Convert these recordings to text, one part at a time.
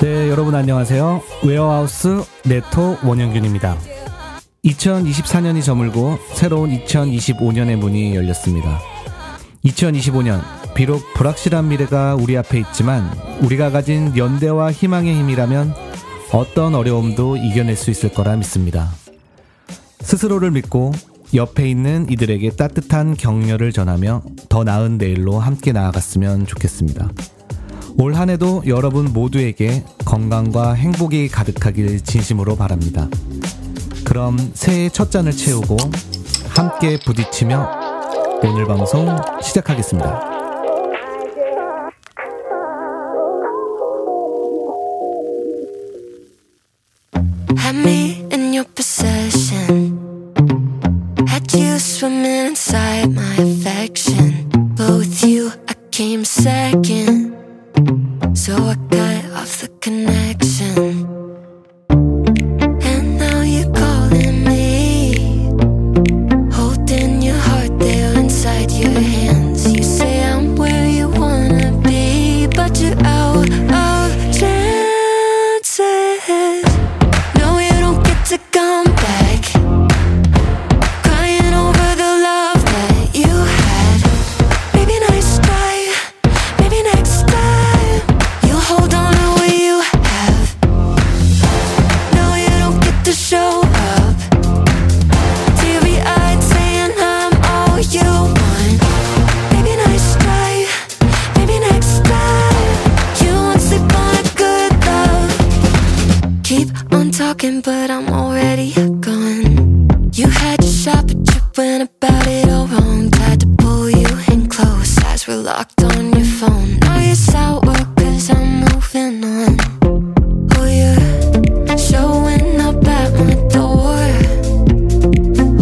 네, 여러분 안녕하세요. 웨어하우스 네트워크 원영균입니다. 2024년이 저물고 새로운 2025년의 문이 열렸습니다. 2025년, 비록 불확실한 미래가 우리 앞에 있지만 우리가 가진 연대와 희망의 힘이라면 어떤 어려움도 이겨낼 수 있을 거라 믿습니다. 스스로를 믿고 옆에 있는 이들에게 따뜻한 격려를 전하며 더 나은 내일로 함께 나아갔으면 좋겠습니다. 올 한 해도 여러분 모두에게 건강과 행복이 가득하길 진심으로 바랍니다. 그럼 새해 첫 잔을 채우고 함께 부딪히며 오늘 방송 시작하겠습니다. Had me in your possession, had you swimming inside my affection, but with you I came second, so I cut off the connection. And now you're calling me, holding your heart there inside your hands. You say I'm where you wanna be, but you're out of chances. No, you don't get to come back, crying over the love that you had. Maybe nice try, maybe next time you'll hold on to what you have. No, you don't get to show up, teary-eyed saying I'm all you want. Maybe nice try, maybe next time you won't sleep on a good love. Keep on talking, but I'm already gone. You had your shot, but you went about it all wrong. Tried to pull you in close, eyes were locked on your phone. Now you're sour, cause I'm moving on. Oh, you're showing up at my door,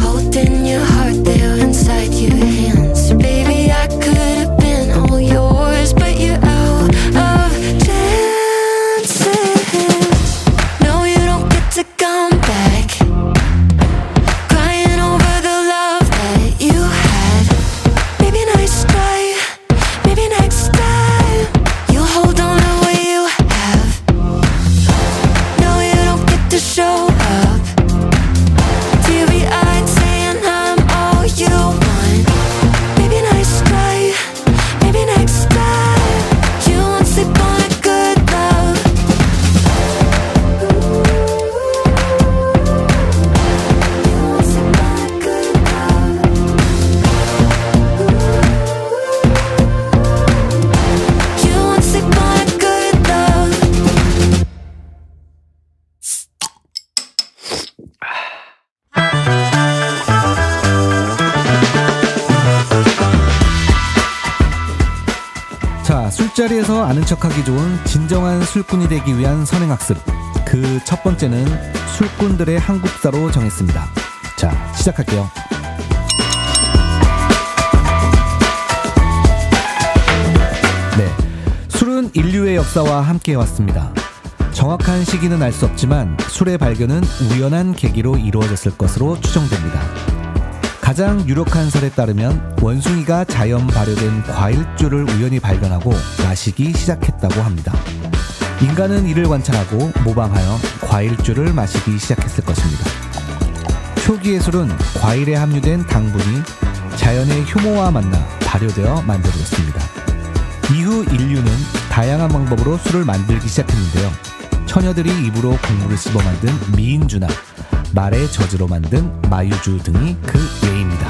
holding your heart there inside your hands. Baby, I could have been all yours, but you're out of chances. No, you don't get to come back, crying over the love that you had. Maybe nice try, maybe next time you'll hold on to what you have. No, you don't get to show up, teary-eyed saying I'm all you want. Maybe nice try, maybe next time you won't sleep on a good love. You won't sleep on a good love. You won't sleep on a good love. 자, 술자리에서 아는 척하기 좋은 진정한 술꾼이 되기 위한 선행학습. 그 첫 번째는 술꾼들의 한국사로 정했습니다. 자, 시작할게요. 네, 술은 인류의 역사와 함께 왔습니다. 정확한 시기는 알 수 없지만 술의 발견은 우연한 계기로 이루어졌을 것으로 추정됩니다. 가장 유력한 설에 따르면 원숭이가 자연 발효된 과일주를 우연히 발견하고 마시기 시작했다고 합니다. 인간은 이를 관찰하고 모방하여 과일주를 마시기 시작했을 것입니다. 초기의 술은 과일에 함유된 당분이 자연의 효모와 만나 발효되어 만들어졌습니다. 이후 인류는 다양한 방법으로 술을 만들기 시작했는데요. 처녀들이 입으로 국물을 씹어 만든 미인주나 말의 젖으로 만든 마유주 등이 그 예입니다.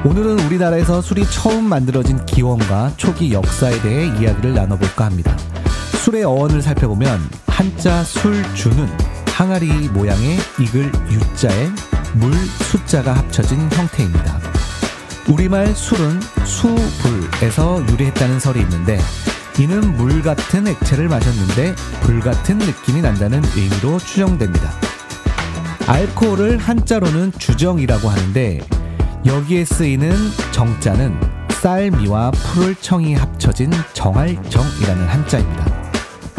오늘은 우리나라에서 술이 처음 만들어진 기원과 초기 역사에 대해 이야기를 나눠볼까 합니다. 술의 어원을 살펴보면 한자 술주는 항아리 모양의 익을 유자에 물 숫자가 합쳐진 형태입니다. 우리말 술은 수불에서 유래했다는 설이 있는데 이는 물 같은 액체를 마셨는데 불 같은 느낌이 난다는 의미로 추정됩니다. 알코올을 한자로는 주정이라고 하는데 여기에 쓰이는 정자는 쌀, 미와 풀을 청이 합쳐진 정할정이라는 한자입니다.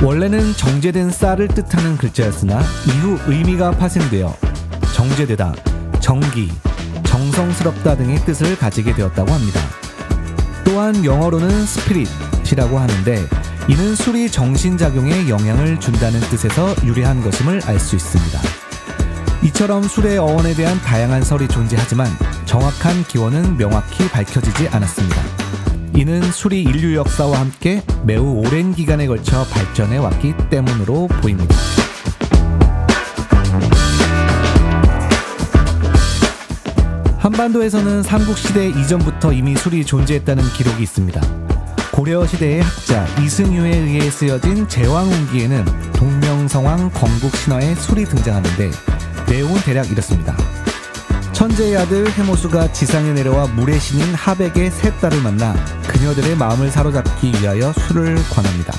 원래는 정제된 쌀을 뜻하는 글자였으나 이후 의미가 파생되어 정제되다, 정기, 정성스럽다 등의 뜻을 가지게 되었다고 합니다. 또한 영어로는 스피릿이라고 하는데 이는 술이 정신작용에 영향을 준다는 뜻에서 유래한 것임을 알 수 있습니다. 이처럼 술의 어원에 대한 다양한 설이 존재하지만 정확한 기원은 명확히 밝혀지지 않았습니다. 이는 술이 인류 역사와 함께 매우 오랜 기간에 걸쳐 발전해 왔기 때문으로 보입니다. 한반도에서는 삼국시대 이전부터 이미 술이 존재했다는 기록이 있습니다. 고려시대의 학자 이승유에 의해 쓰여진 제왕운기에는 동명성왕 건국신화에 술이 등장하는데 내용은 대략 이렇습니다. 천재의 아들 해모수가 지상에 내려와 물의 신인 하백의 세 딸을 만나 그녀들의 마음을 사로잡기 위하여 술을 권합니다.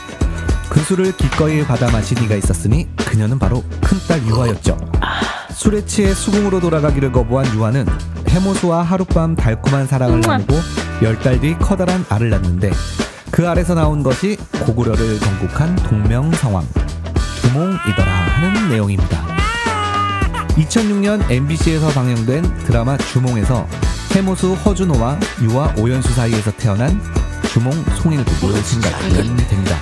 그 술을 기꺼이 받아 마신 이가 있었으니 그녀는 바로 큰딸 유화였죠. 술에 취해 수궁으로 돌아가기를 거부한 유화는 해모수와 하룻밤 달콤한 사랑을 나누고 10달 뒤 커다란 알을 낳는데 그 알에서 나온 것이 고구려를 건국한 동명성왕 주몽이더라 하는 내용입니다. 2006년 MBC에서 방영된 드라마 주몽에서 해모수 허준호와 유화 오연수 사이에서 태어난 주몽 송일국으로 생각하면 됩니다.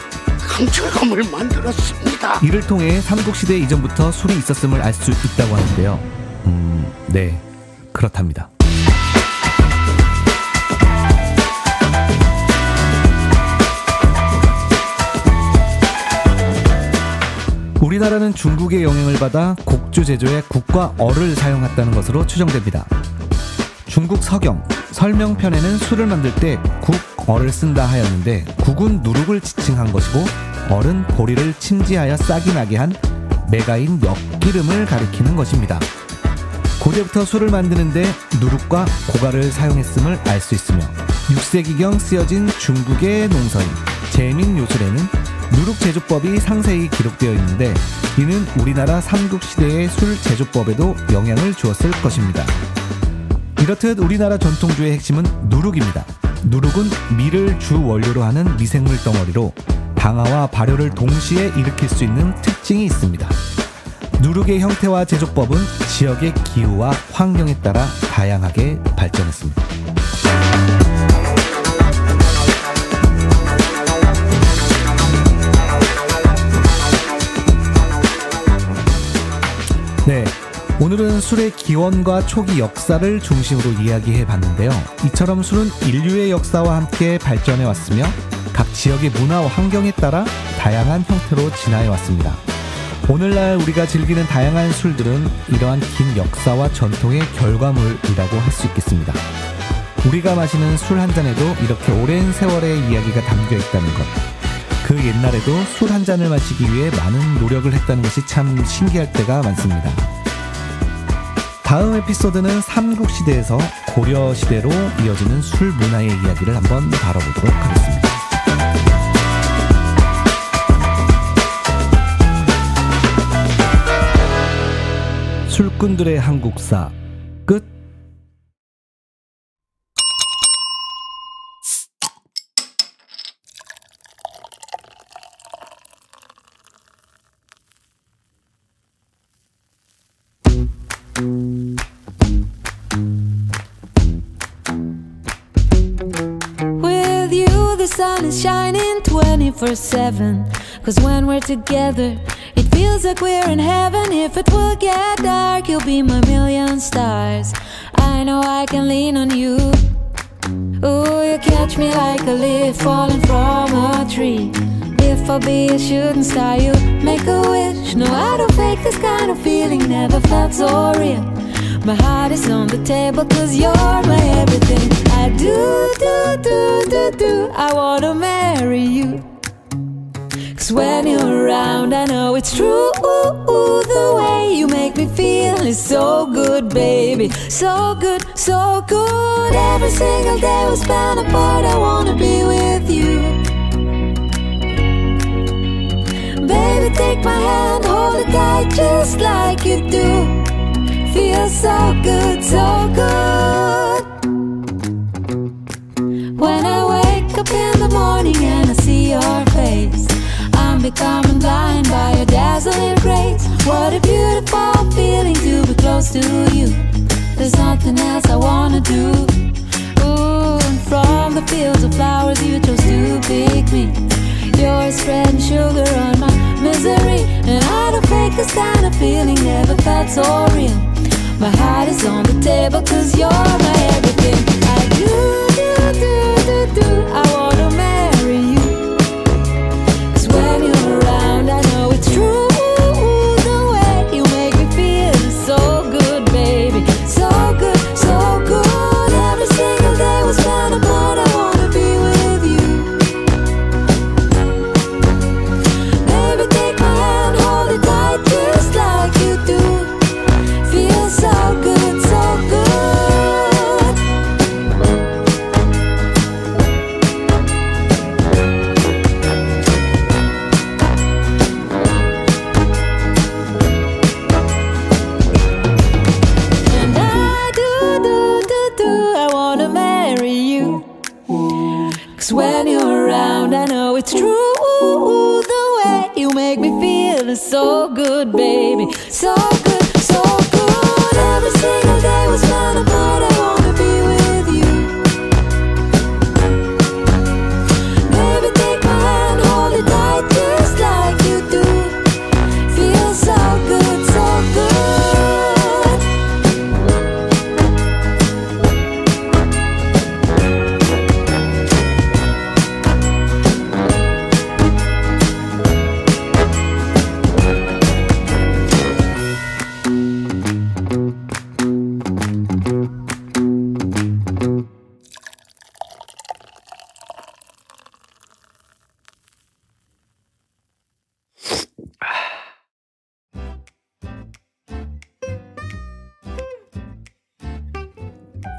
강철감을 만들었습니다. 이를 통해 삼국시대 이전부터 술이 있었음을 알 수 있다고 하는데요. 네, 그렇답니다. 우리나라는 중국의 영향을 받아 곡주 제조에 국과 얼을 사용했다는 것으로 추정됩니다. 중국 서경, 설명편에는 술을 만들 때 국, 얼을 쓴다 하였는데 국은 누룩을 지칭한 것이고 얼은 보리를 침지하여 싹이 나게 한 메가인 엿기름을 가리키는 것입니다. 고대부터 술을 만드는데 누룩과 고가를 사용했음을 알 수 있으며 6세기경 쓰여진 중국의 농서인 제민요술에는 누룩 제조법이 상세히 기록되어 있는데 이는 우리나라 삼국시대의 술 제조법에도 영향을 주었을 것입니다. 이렇듯 우리나라 전통주의 핵심은 누룩입니다. 누룩은 밀을 주 원료로 하는 미생물 덩어리로 방화와 발효를 동시에 일으킬 수 있는 특징이 있습니다. 누룩의 형태와 제조법은 지역의 기후와 환경에 따라 다양하게 발전했습니다. 네, 오늘은 술의 기원과 초기 역사를 중심으로 이야기해 봤는데요. 이처럼 술은 인류의 역사와 함께 발전해 왔으며 각 지역의 문화와 환경에 따라 다양한 형태로 진화해 왔습니다. 오늘날 우리가 즐기는 다양한 술들은 이러한 긴 역사와 전통의 결과물이라고 할 수 있겠습니다. 우리가 마시는 술 한 잔에도 이렇게 오랜 세월의 이야기가 담겨 있다는 것, 그 옛날에도 술 한 잔을 마시기 위해 많은 노력을 했다는 것이 참 신기할 때가 많습니다. 다음 에피소드는 삼국시대에서 고려시대로 이어지는 술 문화의 이야기를 한번 다뤄보도록 하겠습니다. 술꾼들의 한국사 끝. With you the sun is shining 24/7. 'Cause when we're together it feels like we're in heaven. If it will get dark you'll be my million stars. I know I can lean on you. Oh, you catch me like a leaf falling from a tree. If I'll be a shooting star you make a wish. No, I don't fake this kind of feeling, never felt so real. My heart is on the table 'cause you're my everything. I do, I wanna marry you. 'Cause when you're around I know it's true. The way you make me feel is so good, baby. So good, so good. Every single day we spend apart, I wanna be with you. Baby, take my hand, hold it tight just like you do. Feels so good, so good. When I wake up in the morning and I see your face, I'm becoming blind by your dazzling grace. What a beautiful feeling to be close to you. There's nothing else I wanna do. Ooh, and from the fields of flowers you chose to pick me. You're spreading sugar on my misery, and I don't fake this kind of feeling, never felt so real. My heart is on the table 'cause you're my everything. I do, I wanna marry you. 'Cause when you're around I know it's true. The way you make me feel is so good, baby. So good, so good. Every single day we spend apart, I wanna be with you. Baby, take my hand, hold it tight just like you do. Feels so good, so good. And I do, I wanna marry you. 'Cause when you're around I know it's true. The way you make me feel is so good, baby. So good, so good. Every single day we spend apart, I wanna be with you. Baby, take my hand, hold it tight just like you do. Feels so good, so good.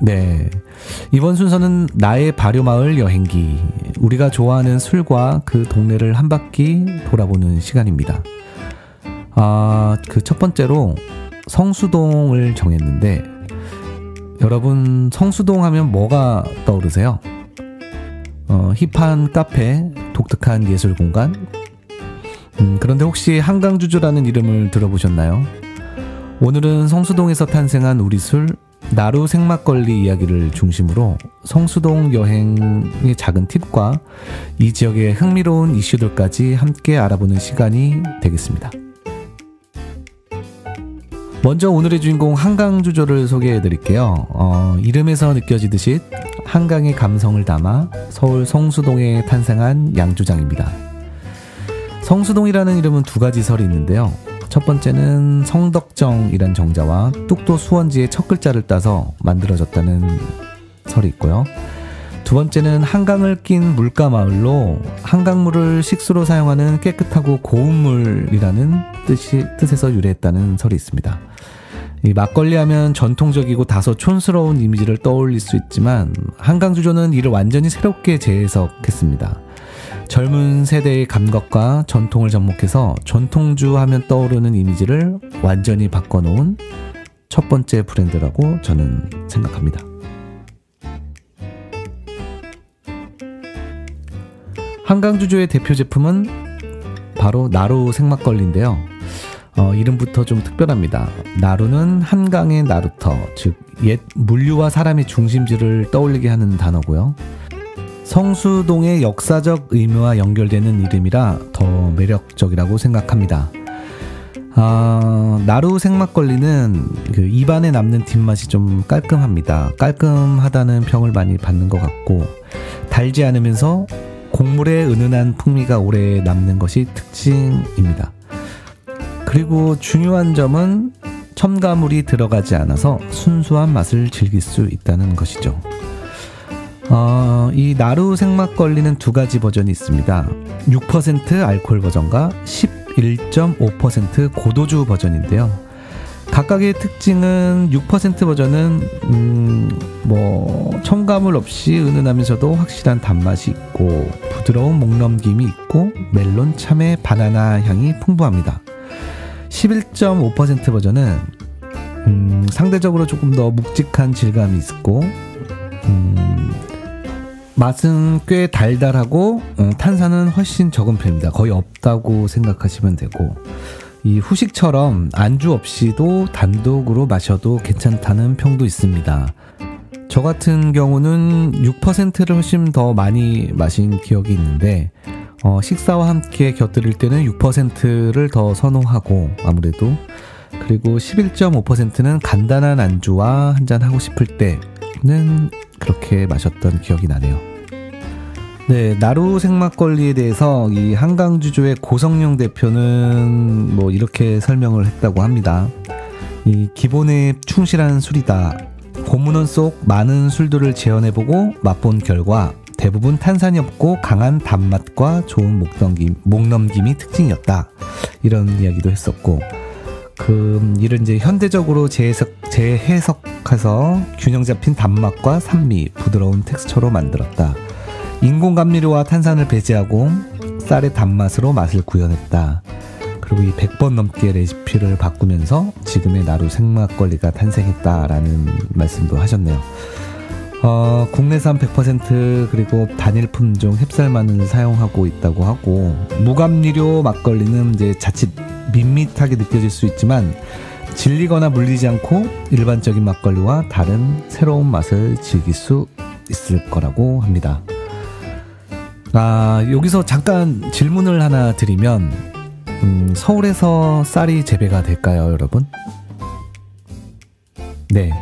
네. 이번 순서는 나의 발효마을 여행기. 우리가 좋아하는 술과 그 동네를 한 바퀴 돌아보는 시간입니다. 그 첫 번째로 성수동을 정했는데, 여러분 성수동 하면 뭐가 떠오르세요? 힙한 카페, 독특한 예술 공간? 그런데 혹시 한강주조라는 이름을 들어보셨나요? 오늘은 성수동에서 탄생한 우리 술, 나루 생막걸리 이야기를 중심으로 성수동 여행의 작은 팁과 이 지역의 흥미로운 이슈들까지 함께 알아보는 시간이 되겠습니다. 먼저 오늘의 주인공 한강주조를 소개해드릴게요. 이름에서 느껴지듯이 한강의 감성을 담아 서울 성수동에 탄생한 양조장입니다. 성수동이라는 이름은 두 가지 설이 있는데요. 첫 번째는 성덕정이란 정자와 뚝도 수원지의 첫 글자를 따서 만들어졌다는 설이 있고요. 두 번째는 한강을 낀 물가마을로 한강물을 식수로 사용하는 깨끗하고 고운 물이라는 뜻에서 유래했다는 설이 있습니다. 이 막걸리 하면 전통적이고 다소 촌스러운 이미지를 떠올릴 수 있지만 한강주조는 이를 완전히 새롭게 재해석했습니다. 젊은 세대의 감각과 전통을 접목해서 전통주 하면 떠오르는 이미지를 완전히 바꿔놓은 첫 번째 브랜드라고 저는 생각합니다. 한강주조의 대표 제품은 바로 나루 생막걸리인데요. 이름부터 좀 특별합니다. 나루는 한강의 나루터, 즉 옛 물류와 사람의 중심지를 떠올리게 하는 단어고요. 성수동의 역사적 의미와 연결되는 이름이라 더 매력적이라고 생각합니다. 나루 생막걸리는 그 입안에 남는 뒷맛이 좀 깔끔합니다. 깔끔하다는 평을 많이 받는 것 같고, 달지 않으면서 곡물의 은은한 풍미가 오래 남는 것이 특징입니다. 그리고 중요한 점은 첨가물이 들어가지 않아서 순수한 맛을 즐길 수 있다는 것이죠. 이 나루 생막걸리는 두 가지 버전이 있습니다. 6% 알코올 버전과 11.5% 고도주 버전인데요. 각각의 특징은 6% 버전은 첨가물 없이 은은하면서도 확실한 단맛이 있고 부드러운 목넘김이 있고 멜론, 참외, 바나나 향이 풍부합니다. 11.5% 버전은 상대적으로 조금 더 묵직한 질감이 있고 맛은 꽤 달달하고 탄산은 훨씬 적은 편입니다. 거의 없다고 생각하시면 되고, 이 후식처럼 안주 없이도 단독으로 마셔도 괜찮다는 평도 있습니다. 저 같은 경우는 6%를 훨씬 더 많이 마신 기억이 있는데, 식사와 함께 곁들일 때는 6%를 더 선호하고, 아무래도. 그리고 11.5%는 간단한 안주와 한잔 하고 싶을 때는 그렇게 마셨던 기억이 나네요. 네, 나루 생막걸리에 대해서 이 한강주조의 고성룡 대표는 뭐 이렇게 설명을 했다고 합니다. 이 기본에 충실한 술이다. 고문원 속 많은 술들을 재현해보고 맛본 결과 대부분 탄산이 없고 강한 단맛과 좋은 목넘김이 특징이었다. 이런 이야기도 했었고, 이를 이제 현대적으로 재해석해서 균형 잡힌 단맛과 산미, 부드러운 텍스처로 만들었다. 인공 감미료와 탄산을 배제하고 쌀의 단맛으로 맛을 구현했다. 그리고 이 100번 넘게 레시피를 바꾸면서 지금의 나루 생막걸리가 탄생했다라는 말씀도 하셨네요. 국내산 100% 그리고 단일 품종 햅쌀만을 사용하고 있다고 하고, 무감미료 막걸리는 이제 자칫 밋밋하게 느껴질 수 있지만 질리거나 물리지 않고 일반적인 막걸리와 다른 새로운 맛을 즐길 수 있을 거라고 합니다. 여기서 잠깐 질문을 하나 드리면, 서울에서 쌀이 재배가 될까요, 여러분? 네,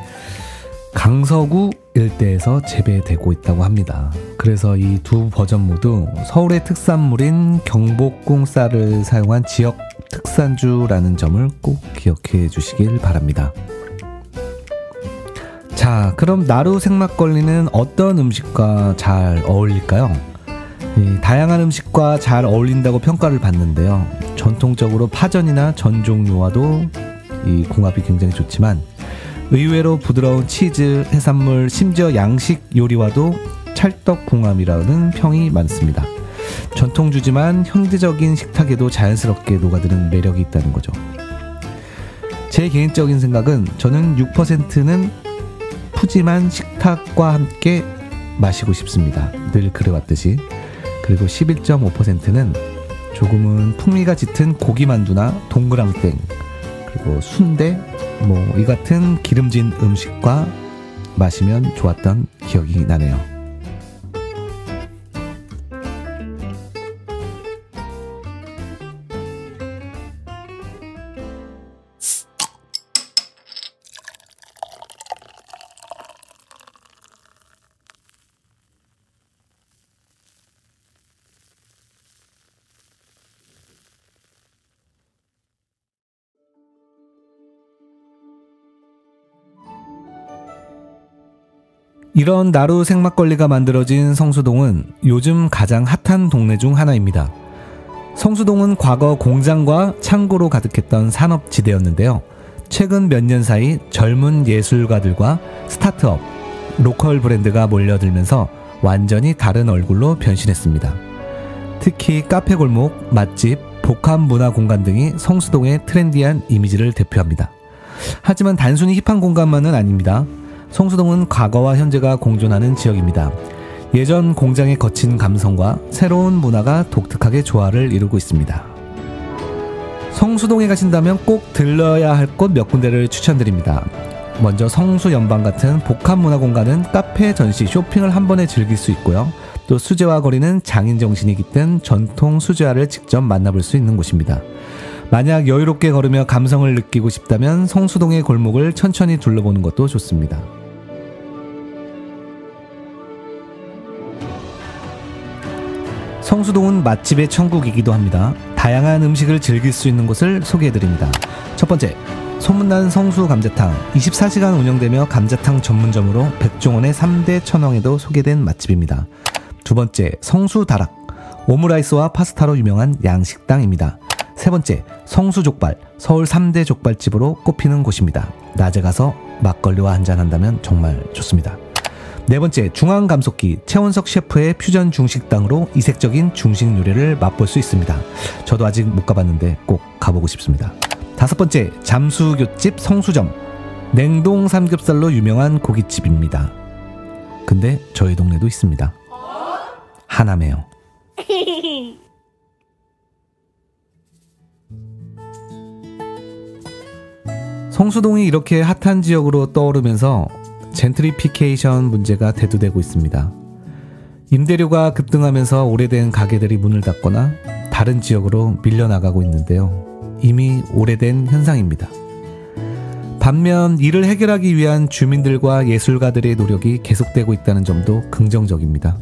강서구 일대에서 재배되고 있다고 합니다. 그래서 이 두 버전 모두 서울의 특산물인 경복궁 쌀을 사용한 지역 특산주라는 점을 꼭 기억해 주시길 바랍니다. 자, 그럼 나루 생막걸리는 어떤 음식과 잘 어울릴까요? 다양한 음식과 잘 어울린다고 평가를 받는데요. 전통적으로 파전이나 전 종류와도 이 궁합이 굉장히 좋지만, 의외로 부드러운 치즈, 해산물, 심지어 양식 요리와도 찰떡궁합이라는 평이 많습니다. 전통주지만 현대적인 식탁에도 자연스럽게 녹아드는 매력이 있다는 거죠. 제 개인적인 생각은, 저는 6%는 푸짐한 식탁과 함께 마시고 싶습니다. 늘 그래왔듯이. 그리고 11.5%는 조금은 풍미가 짙은 고기만두나 동그랑땡, 그리고 순대, 이 같은 기름진 음식과 마시면 좋았던 기억이 나네요. 이런 나루 생막걸리가 만들어진 성수동은 요즘 가장 핫한 동네 중 하나입니다. 성수동은 과거 공장과 창고로 가득했던 산업지대였는데요. 최근 몇 년 사이 젊은 예술가들과 스타트업, 로컬 브랜드가 몰려들면서 완전히 다른 얼굴로 변신했습니다. 특히 카페 골목, 맛집, 복합 문화 공간 등이 성수동의 트렌디한 이미지를 대표합니다. 하지만 단순히 힙한 공간만은 아닙니다. 성수동은 과거와 현재가 공존하는 지역입니다. 예전 공장의 거친 감성과 새로운 문화가 독특하게 조화를 이루고 있습니다. 성수동에 가신다면 꼭 들러야 할 곳 몇 군데를 추천드립니다. 먼저 성수연방 같은 복합문화공간은 카페, 전시, 쇼핑을 한 번에 즐길 수 있고요. 또 수제화 거리는 장인 정신이 깃든 전통 수제화를 직접 만나볼 수 있는 곳입니다. 만약 여유롭게 걸으며 감성을 느끼고 싶다면 성수동의 골목을 천천히 둘러보는 것도 좋습니다. 성수동은 맛집의 천국이기도 합니다. 다양한 음식을 즐길 수 있는 곳을 소개해드립니다. 첫 번째, 소문난 성수 감자탕. 24시간 운영되며 감자탕 전문점으로 백종원의 3대 천왕에도 소개된 맛집입니다. 두 번째, 성수 다락. 오므라이스와 파스타로 유명한 양식당입니다. 세 번째, 성수족발. 서울 3대 족발집으로 꼽히는 곳입니다. 낮에 가서 막걸리와 한잔한다면 정말 좋습니다. 네 번째, 중앙감속기. 최원석 셰프의 퓨전 중식당으로 이색적인 중식 요리를 맛볼 수 있습니다. 저도 아직 못 가봤는데 꼭 가보고 싶습니다. 다섯 번째, 잠수교집 성수점. 냉동 삼겹살로 유명한 고깃집입니다. 근데 저희 동네도 있습니다. 하남해요. 성수동이 이렇게 핫한 지역으로 떠오르면서 젠트리피케이션 문제가 대두되고 있습니다. 임대료가 급등하면서 오래된 가게들이 문을 닫거나 다른 지역으로 밀려나가고 있는데요. 이미 오래된 현상입니다. 반면 이를 해결하기 위한 주민들과 예술가들의 노력이 계속되고 있다는 점도 긍정적입니다.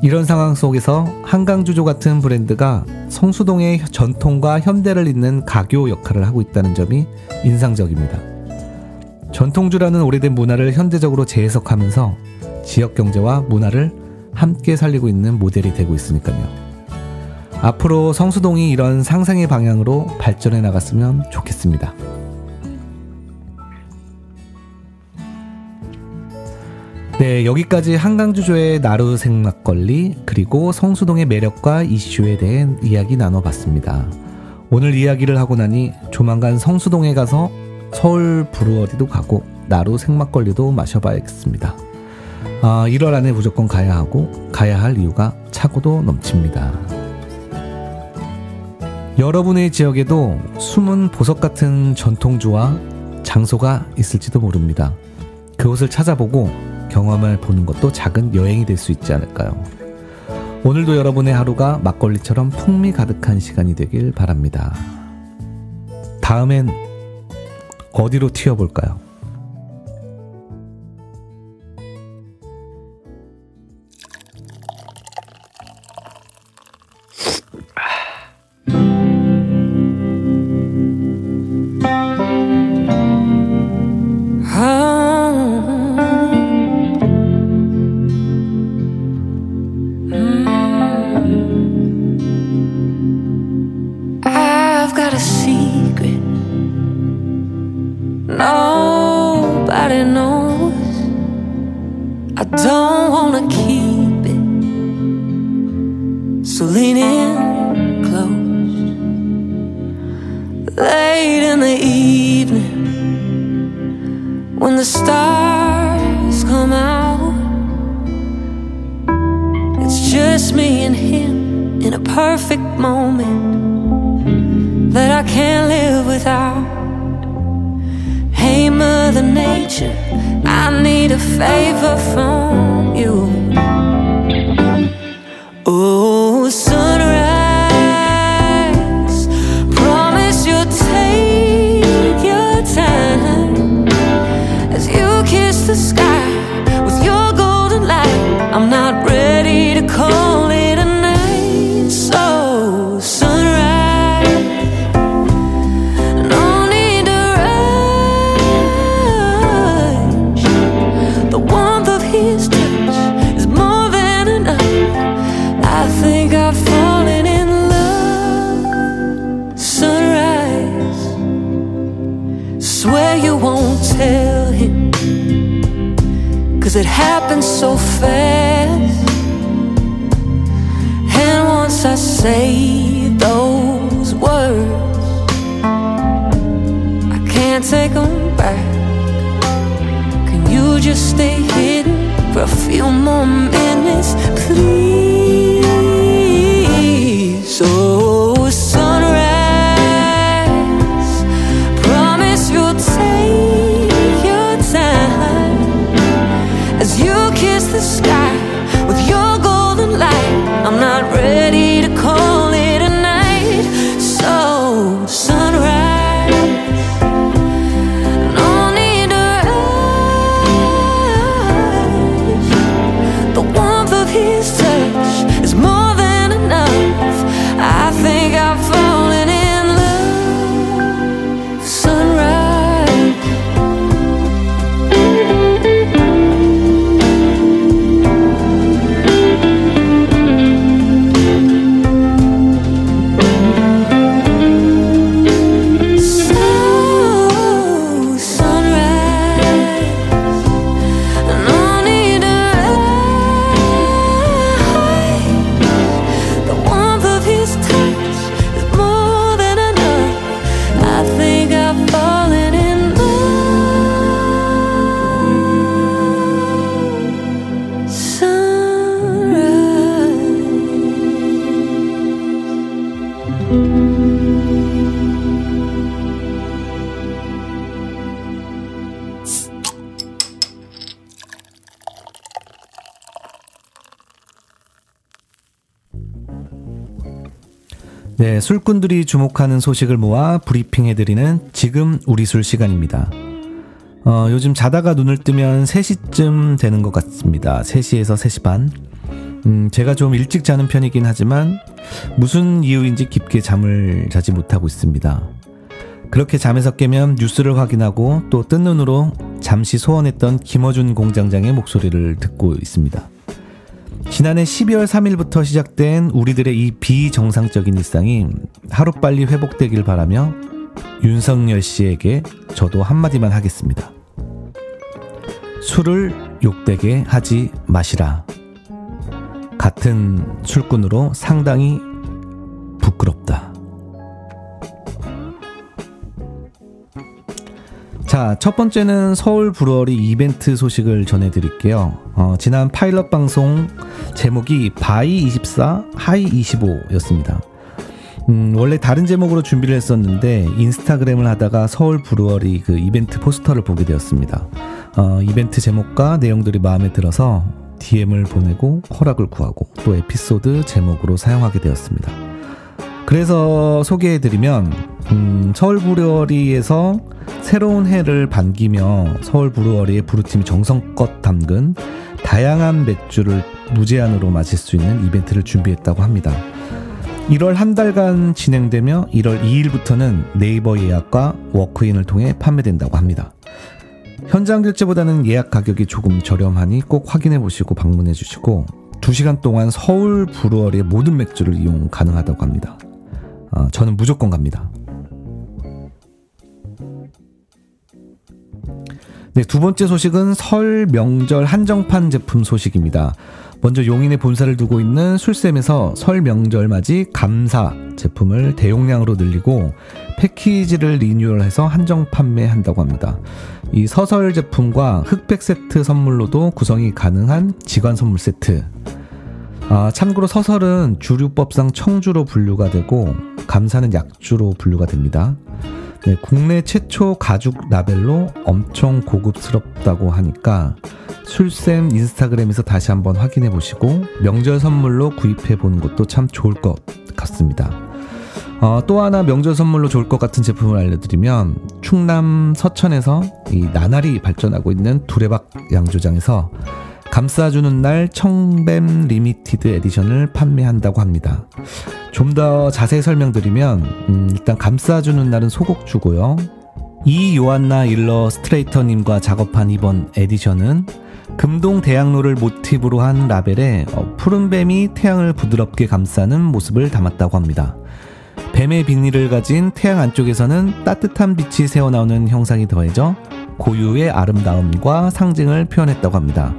이런 상황 속에서 한강주조 같은 브랜드가 성수동의 전통과 현대를 잇는 가교 역할을 하고 있다는 점이 인상적입니다. 전통주라는 오래된 문화를 현대적으로 재해석하면서 지역 경제와 문화를 함께 살리고 있는 모델이 되고 있으니까요. 앞으로 성수동이 이런 상상의 방향으로 발전해 나갔으면 좋겠습니다. 네, 여기까지 한강주조의 나루생 막걸리 그리고 성수동의 매력과 이슈에 대해 이야기 나눠봤습니다. 오늘 이야기를 하고 나니 조만간 성수동에 가서 서울 브루어리도 가고 나루생 막걸리도 마셔봐야겠습니다. 1월 안에 무조건 가야 하고 가야 할 이유가 차고도 넘칩니다. 여러분의 지역에도 숨은 보석 같은 전통주와 장소가 있을지도 모릅니다. 그곳을 찾아보고 경험을 보는 것도 작은 여행이 될 수 있지 않을까요? 오늘도 여러분의 하루가 막걸리처럼 풍미 가득한 시간이 되길 바랍니다. 다음엔 어디로 튀어볼까요? Nobody knows. I don't wanna keep it, so lean in close. Late in the evening, when the stars come out, it's just me and him in a perfect moment that I can't live without. Hey Mother Nature, I need a favor from you. Oh, sunrise, promise you'll take your time as you kiss the sky with your golden light. I'm not ready to call it a night. So sunrise, his touch is more than enough. I think I've fallen in love. Sunrise, swear you won't tell him, 'cause it happened so fast. And once I say those words, I can't take them back. Can you just stay hidden for a few more minutes, please? Oh, sunrise, promise you'll take your time as you kiss the sky with your golden light. I'm not ready to call it a night. So, sunrise, no need to rise. The warmth of his touch 네, 술꾼들이 주목하는 소식을 모아 브리핑해드리는 지금 우리 술 시간입니다. 요즘 자다가 눈을 뜨면 3시쯤 되는 것 같습니다. 3시에서 3시 반. 제가 좀 일찍 자는 편이긴 하지만 무슨 이유인지 깊게 잠을 자지 못하고 있습니다. 그렇게 잠에서 깨면 뉴스를 확인하고 또 뜬 눈으로 잠시 소원했던 김어준 공장장의 목소리를 듣고 있습니다. 지난해 12월 3일부터 시작된 우리들의 이 비정상적인 일상이 하루빨리 회복되길 바라며 윤석열 씨에게 저도 한마디만 하겠습니다. 술을 욕되게 하지 마시라. 같은 술꾼으로 상당히 부끄럽다. 자, 첫 번째는 서울 브루어리 이벤트 소식을 전해드릴게요. 지난 파일럿 방송 제목이 바이24 하이25였습니다. 원래 다른 제목으로 준비를 했었는데 인스타그램을 하다가 서울 브루어리 그 이벤트 포스터를 보게 되었습니다. 이벤트 제목과 내용들이 마음에 들어서 DM을 보내고 허락을 구하고 또 에피소드 제목으로 사용하게 되었습니다. 그래서 소개해드리면 서울 브루어리에서 새로운 해를 반기며 서울 브루어리의 브루팀이 정성껏 담근 다양한 맥주를 무제한으로 마실 수 있는 이벤트를 준비했다고 합니다. 1월 한 달간 진행되며 1월 2일부터는 네이버 예약과 워크인을 통해 판매된다고 합니다. 현장 결제보다는 예약 가격이 조금 저렴하니 꼭 확인해 보시고 방문해 주시고 2시간 동안 서울 브루어리의 모든 맥주를 이용 가능하다고 합니다. 저는 무조건 갑니다. 네, 두 번째 소식은 설 명절 한정판 제품 소식입니다. 먼저 용인에 본사를 두고 있는 술샘에서 설 명절 맞이 감사 제품을 대용량으로 늘리고 패키지를 리뉴얼해서 한정 판매한다고 합니다. 이 서설 제품과 흑백 세트 선물로도 구성이 가능한 직관 선물 세트. 참고로 서설은 주류법상 청주로 분류가 되고 감사는 약주로 분류가 됩니다. 네, 국내 최초 가죽 라벨로 엄청 고급스럽다고 하니까 술샘 인스타그램에서 다시 한번 확인해 보시고 명절 선물로 구입해 보는 것도 참 좋을 것 같습니다. 또 하나 명절 선물로 좋을 것 같은 제품을 알려드리면 충남 서천에서 이 나날이 발전하고 있는 두레박 양조장에서 감싸주는 날 청뱀 리미티드 에디션을 판매한다고 합니다. 좀 더 자세히 설명드리면 일단 감싸주는 날은 소곡주고요. 이요한나 일러스트레이터님과 작업한 이번 에디션은 금동 대학로를 모티브로 한 라벨에 푸른 뱀이 태양을 부드럽게 감싸는 모습을 담았다고 합니다. 뱀의 비닐을 가진 태양 안쪽에서는 따뜻한 빛이 새어나오는 형상이 더해져 고유의 아름다움과 상징을 표현했다고 합니다.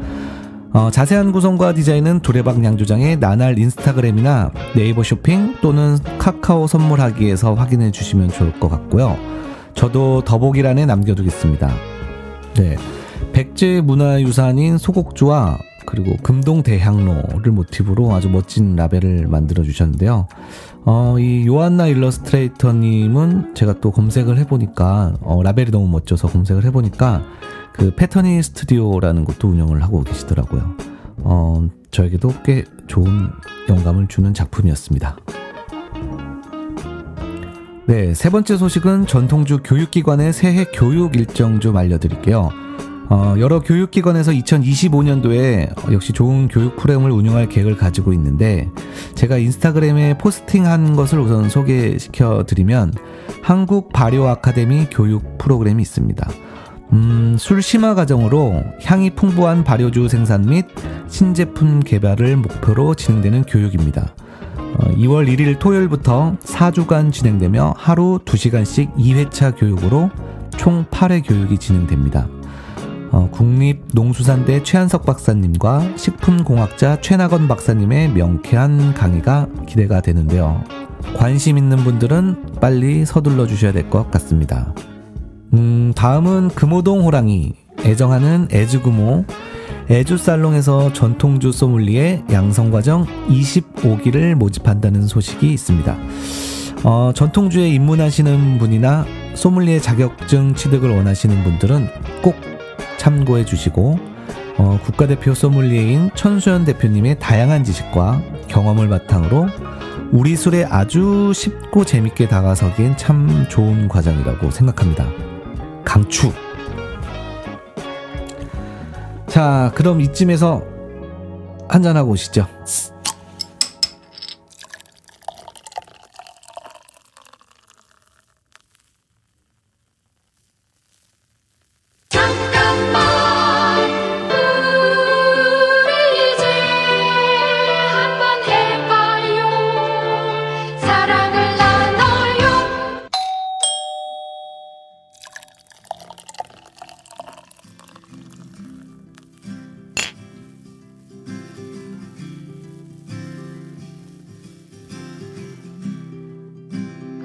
자세한 구성과 디자인은 두레박 양조장의 나날 인스타그램이나 네이버 쇼핑 또는 카카오 선물하기에서 확인해 주시면 좋을 것 같고요. 저도 더보기란에 남겨두겠습니다. 네, 백제 문화유산인 소곡주와 그리고 금동 대학로를 모티브로 아주 멋진 라벨을 만들어 주셨는데요. 이 요한나 일러스트레이터님은 제가 또 검색을 해보니까 라벨이 너무 멋져서 검색을 해보니까 그 패터니 스튜디오라는 것도 운영을 하고 계시더라고요. 저에게도 꽤 좋은 영감을 주는 작품이었습니다. 네, 세 번째 소식은 전통주 교육기관의 새해 교육 일정 좀 알려드릴게요. 여러 교육기관에서 2025년도에 역시 좋은 교육 프로그램을 운영할 계획을 가지고 있는데 제가 인스타그램에 포스팅한 것을 우선 소개시켜드리면 한국 발효 아카데미 교육 프로그램이 있습니다. 술 심화 과정으로 향이 풍부한 발효주 생산 및 신제품 개발을 목표로 진행되는 교육입니다. 2월 1일 토요일부터 4주간 진행되며 하루 2시간씩 2회차 교육으로 총 8회 교육이 진행됩니다. 국립농수산대 최한석 박사님과 식품공학자 최낙원 박사님의 명쾌한 강의가 기대가 되는데요. 관심 있는 분들은 빨리 서둘러 주셔야 될 것 같습니다. 다음은 금호동 호랑이, 애정하는 애주금호, 애주살롱에서 전통주 소믈리에 양성과정 25기를 모집한다는 소식이 있습니다. 전통주에 입문하시는 분이나 소믈리에 자격증 취득을 원하시는 분들은 꼭 참고해 주시고 국가대표 소믈리에인 천수연 대표님의 다양한 지식과 경험을 바탕으로 우리 술에 아주 쉽고 재밌게 다가서기엔 참 좋은 과정이라고 생각합니다. 강추. 자, 그럼 이쯤에서 한잔하고 오시죠.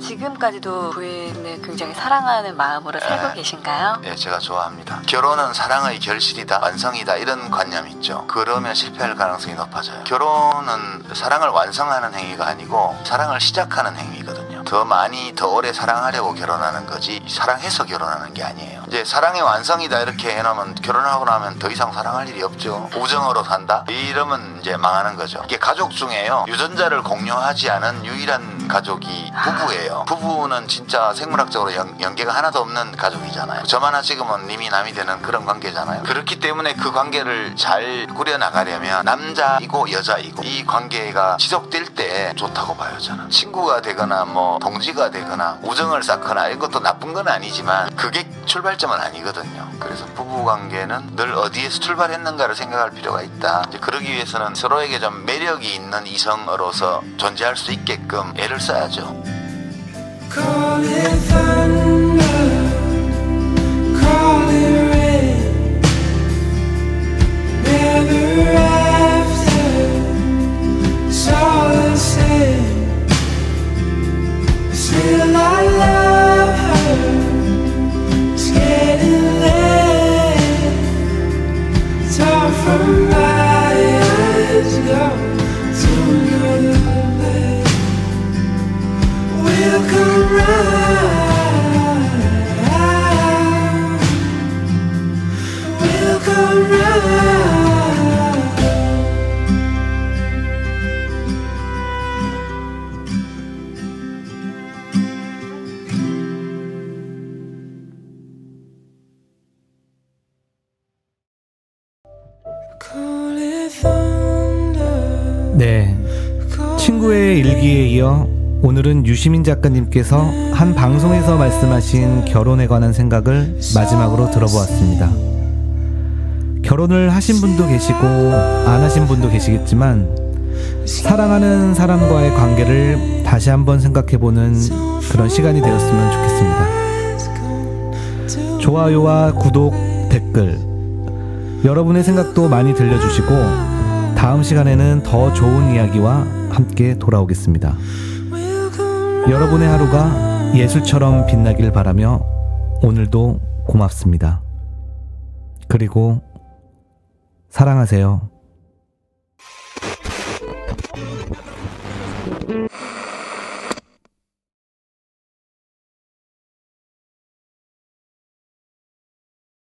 지금까지도 부인을 굉장히 사랑하는 마음으로 살고 계신가요? 예, 제가 좋아합니다. 결혼은 사랑의 결실이다, 완성이다 이런 관념이 있죠. 그러면 실패할 가능성이 높아져요. 결혼은 사랑을 완성하는 행위가 아니고 사랑을 시작하는 행위거든요. 더 많이 더 오래 사랑하려고 결혼하는 거지 사랑해서 결혼하는 게 아니에요. 이제 사랑의 완성이다 이렇게 해놓으면 결혼하고 나면 더 이상 사랑할 일이 없죠. 우정으로 산다? 이러면 이제 망하는 거죠. 이게 가족 중에요, 유전자를 공유하지 않은 유일한 가족이 부부예요. 부부는 진짜 생물학적으로 연계가 하나도 없는 가족이잖아요. 저만 하나 찍으면 님이 남이 되는 그런 관계잖아요. 그렇기 때문에 그 관계를 잘 꾸려나가려면 남자이고 여자이고 이 관계가 지속될 때 좋다고 봐요. 저는 친구가 되거나 뭐 동지가 되거나 우정을 쌓거나 이것도 나쁜 건 아니지만 그게 출발점은 아니거든요. 그래서 부부관계는 늘 어디에서 출발했는가를 생각할 필요가 있다. 이제 그러기 위해서는 서로에게 좀 매력이 있는 이성으로서 존재할 수 있게끔 애를 써야죠. Call it thunder, call it rain, never after, it's all the same. Still I love her, it's getting late, it's hard from my eyes go to another place. We'll come round, we'll come round. Call it thunder. 네, 친구의 일기에 이어 오늘은 유시민 작가님께서 한 방송에서 말씀하신 결혼에 관한 생각을 마지막으로 들어보았습니다. 결혼을 하신 분도 계시고 안 하신 분도 계시겠지만 사랑하는 사람과의 관계를 다시 한번 생각해보는 그런 시간이 되었으면 좋겠습니다. 좋아요와 구독, 댓글, 여러분의 생각도 많이 들려주시고 다음 시간에는 더 좋은 이야기와 함께 돌아오겠습니다. 여러분의 하루가 예술처럼 빛나길 바라며 오늘도 고맙습니다. 그리고 사랑하세요.